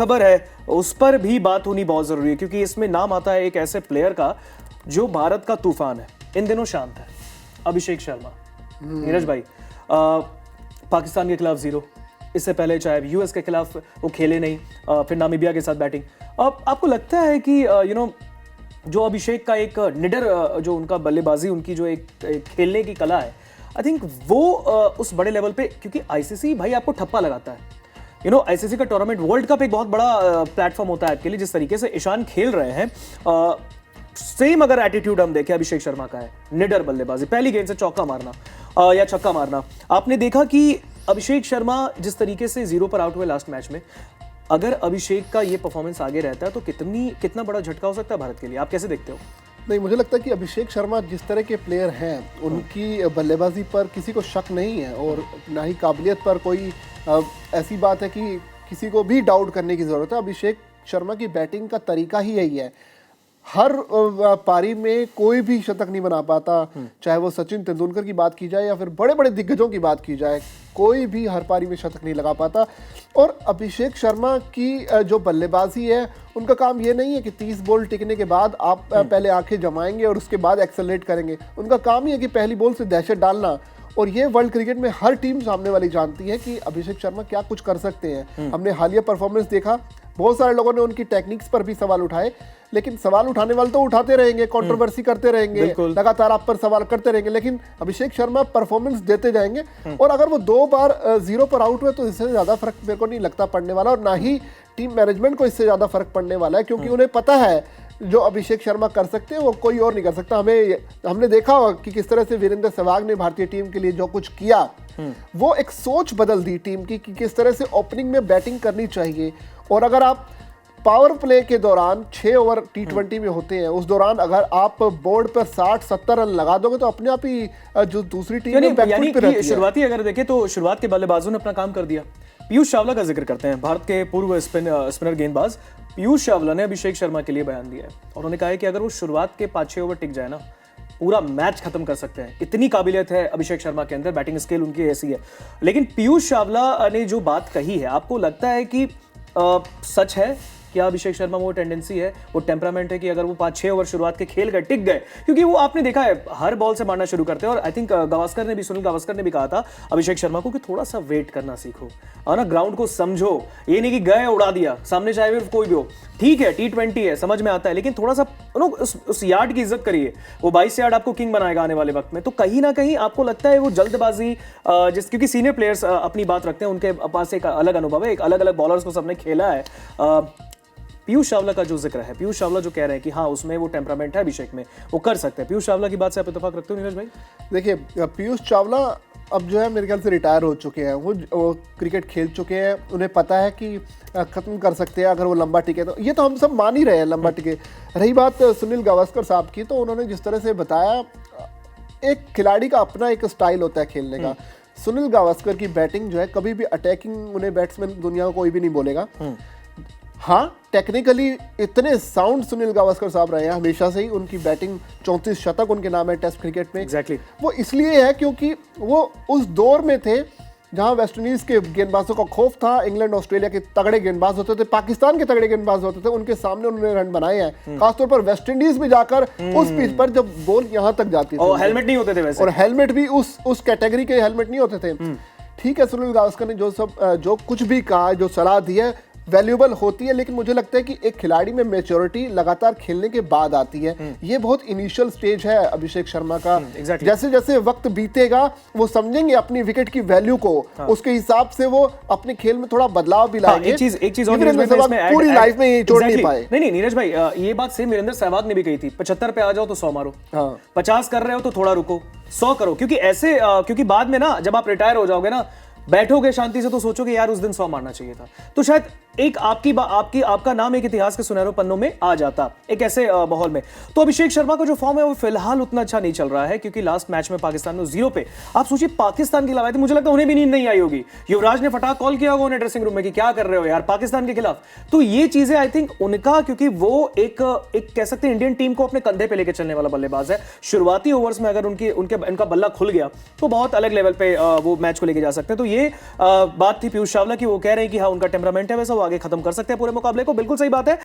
खबर है उस पर भी बात होनी बहुत जरूरी है, क्योंकि इसमें नाम आता है एक ऐसे प्लेयर का जो भारत का तूफान है, इन दिनों शांत है, अभिषेक शर्मा। नीरज भाई, पाकिस्तान के खिलाफ 0, इससे पहले चाहे यूएस के खिलाफ वो खेले नहीं, फिर नामीबिया के साथ बैटिंग। अब आपको लगता है कि जो अभिषेक का एक निडर जो उनका बल्लेबाजी, उनकी जो एक खेलने की कला है, आई थिंक वो उस बड़े लेवल पे, क्योंकि आईसीसी भाई आपको ठप्पा लगाता है। आईसीसी का टूर्नामेंट, वर्ल्ड कप एक बहुत बड़ा प्लेटफॉर्म होता है आपके लिए। जिस तरीके से ईशान खेल रहे हैं, सेम अगर एटीट्यूड हम देखें अभिषेक शर्मा का है, निडर बल्लेबाजी, पहली गेंद से चौका मारना या छक्का मारना। आपने देखा कि अभिषेक शर्मा जिस तरीके से 0 पर आउट हुए लास्ट मैच में, अगर अभिषेक का ये परफॉर्मेंस आगे रहता है तो कितना बड़ा झटका हो सकता है भारत के लिए, आप कैसे देखते हो? नहीं, मुझे लगता है कि अभिषेक शर्मा जिस तरह के प्लेयर हैं, उनकी बल्लेबाजी पर किसी को शक नहीं है, और ना ही काबिलियत पर कोई ऐसी बात है कि किसी को भी डाउट करने की ज़रूरत है। अभिषेक शर्मा की बैटिंग का तरीका ही यही है, हर पारी में कोई भी शतक नहीं बना पाता, चाहे वो सचिन तेंदुलकर की बात की जाए या फिर बड़े बड़े दिग्गजों की बात की जाए, कोई भी हर पारी में शतक नहीं लगा पाता। और अभिषेक शर्मा की जो बल्लेबाजी है, उनका काम ये नहीं है कि 30 बॉल टिकने के बाद आप पहले आंखें जमाएंगे और उसके बाद एक्सेलरेट करेंगे। उनका काम ही है कि पहली बॉल से दहशत डालना, और ये वर्ल्ड क्रिकेट में हर टीम सामने वाली जानती है कि अभिषेक शर्मा क्या कुछ कर सकते हैं। हमने हालिया परफॉर्मेंस देखा, बहुत सारे लोगों ने उनकी टेक्निक्स पर भी सवाल उठाए, लेकिन सवाल उठाने वाले तो उठाते रहेंगे, कंट्रोवर्सी करते रहेंगे, लगातार आप पर सवाल करते रहेंगे, लेकिन अभिषेक शर्मा परफॉर्मेंस देते जाएंगे। और अगर वो 2 बार 0 पर आउट हुए तो इससे ज़्यादा फर्क मेरे को नहीं लगता पड़ने वाला, और ना ही टीम मैनेजमेंट को इससे ज़्यादा फर्क पड़ने वाला है, क्योंकि उन्हें पता है जो अभिषेक शर्मा कर सकते हैं वो कोई और नहीं कर सकता। हमने देखा कि किस तरह से वीरेंद्र सहवाग ने भारतीय टीम के लिए जो कुछ किया, वो एक सोच बदल दी टीम की कि किस तरह से ओपनिंग में बैटिंग करनी चाहिए। और अगर आप पावर प्ले के दौरान 6 ओवर T20 में होते हैं, उस दौरान अगर आप बोर्ड पर 60-70 रन लगा दोगे तो अपने आप ही जो दूसरी टीम है बैकफुट पे रहती है। शुरुआती अगर देखें तो शुरुआत के बल्लेबाजों ने अपना काम कर दिया। पीयूष चावला का जिक्र करते हैं, भारत के पूर्व स्पिनर गेंदबाज पीयूष चावला ने अभिषेक शर्मा के लिए बयान दिया है, और उन्होंने कहा है कि अगर वो शुरुआत के 5-6 ओवर टिक जाए ना, पूरा मैच खत्म कर सकते हैं। इतनी काबिलियत है अभिषेक शर्मा के अंदर, बैटिंग स्किल उनकी ऐसी है। लेकिन पीयूष चावला ने जो बात कही है, आपको लगता है कि सच है? क्या अभिषेक शर्मा वो टेंडेंसी है, वो टेम्परामेंट है कि अगर वो 5-6 ओवर शुरुआत के खेल गए, टिक गए, क्योंकि वो आपने देखा है हर बॉल से मारना शुरू करते हैं। और आई थिंक सुनील गावस्कर ने भी कहा था अभिषेक शर्मा को कि थोड़ा सा वेट करना सीखो, और ना ग्राउंड को समझो, ये नहीं कि गए उड़ा दिया, सामने चाहे फिर कोई भी हो, ठीक है T20 है, समझ में आता है, लेकिन थोड़ा सा उस यार्ड की इज्जत करिए। वो 22 यार्ड आपको किंग बनाएगा आने वाले वक्त में। तो कहीं ना कहीं आपको लगता है वो जल्दबाजी, क्योंकि सीनियर प्लेयर्स अपनी बात रखते हैं, उनके पास एक अलग अनुभव है, एक अलग अलग बॉलर्स को सबने खेला है। पीयूष चावला का जो जिक्र है, पीयूष चावला जो कह रहे हैं कि हाँ उसमें वो टेम्परामेंट है अभिषेक में, वो कर सकते हैं। पीयूष चावला की बात से आप इत्तेफाक रखते हो नीरज भाई? देखिए, पीयूष चावला अब जो है मेरे ख्याल से रिटायर हो चुके हैं, वो क्रिकेट खेल चुके हैं, उन्हें पता है कि खत्म कर सकते हैं अगर वो लंबा टिके तो। ये तो हम सब मान ही रहे हैं लंबा टिके। रही बात सुनील गावस्कर साहब की, तो उन्होंने जिस तरह से बताया, एक खिलाड़ी का अपना एक स्टाइल होता है खेलने का। सुनील गावस्कर की बैटिंग जो है, कभी भी अटैकिंग उन्हें बैट्समैन दुनिया को कोई भी नहीं बोलेगा। हाँ, टेक्निकली इतने साउंड सुनील गावस्कर साहब रहे हैं हमेशा से ही, उनकी बैटिंग 34 शतक उनके नाम है टेस्ट क्रिकेट में। एग्जैक्टली वो इसलिए है क्योंकि वो उस दौर में थे जहां वेस्टइंडीज के गेंदबाजों का खौफ था, इंग्लैंड ऑस्ट्रेलिया के तगड़े गेंदबाज होते थे, पाकिस्तान के तगड़े गेंदबाज होते थे, उनके सामने उन्होंने रन बनाए हैं। खासतौर पर वेस्टइंडीज में जाकर उस पिच पर जब बॉल यहां तक जाती थी, और हेलमेट नहीं होते थे वैसे, और हेलमेट भी उस कैटेगरी के हेलमेट नहीं होते थे। ठीक है, सुनील गावस्कर ने जो कुछ भी कहा, जो सलाह दी है, वैल्यूएबल होती है, लेकिन मुझे लगता है कि एक खिलाड़ी में मैच्योरिटी लगातार खेलने के बाद आती है। ये बहुत इनिशियल स्टेज है अभिषेक शर्मा का। exactly. जैसे जैसे वक्त बीतेगा वो समझेंगे अपनी विकेट की वैल्यू को, उसके हिसाब से वो अपने खेल में थोड़ा बदलाव भी लाएंगे। एक चीज और पूरी लाइफ में ये जोड़ नहीं पाए। नहीं नीरज भाई, ये बात सेम वीरेंद्र सहवाग ने भी कही थी, 75 पे आ जाओ तो 100 मारो, 50 कर रहे हो तो थोड़ा रुको, 100 करो, क्योंकि बाद में ना जब आप रिटायर हो जाओगे ना, बैठोगे शांति से तो सोचोगे यार उस दिन 100 मारना चाहिए था। तो शायद एक आपका नाम एक इतिहास के सुनहरे पन्नों में आ जाता एक ऐसे माहौल में। तो अभिषेक शर्मा का जो फॉर्म है वो फिलहाल उतना अच्छा नहीं चल रहा है, क्योंकि लास्ट मैच में पाकिस्तान में 0 पे, आप सोचिए पाकिस्तान के खिलाफ, मुझे लगता है उन्हें भी नींद नहीं आई होगी। युवराज ने फटाक कॉल किया होगा उन्हें ड्रेसिंग रूम में कि क्या कर रहे हो यार पाकिस्तान के खिलाफ। तो ये चीजें आई थिंक उनका, क्योंकि वो एक कह सकते हैं इंडियन टीम को अपने कंधे पे लेकर चलने वाला बल्लेबाज है। शुरुआती ओवर्स में अगर उनका बल्ला खुल गया तो बहुत अलग लेवल पे वो मैच को लेके जा सकते हैं। तो ये बात थी पीयूष चावला की, वो कह रहे हैं कि हाँ उनका टेम्परामेंट है वैसा, वो आगे खत्म कर सकते हैं पूरे मुकाबले को। बिल्कुल सही बात है।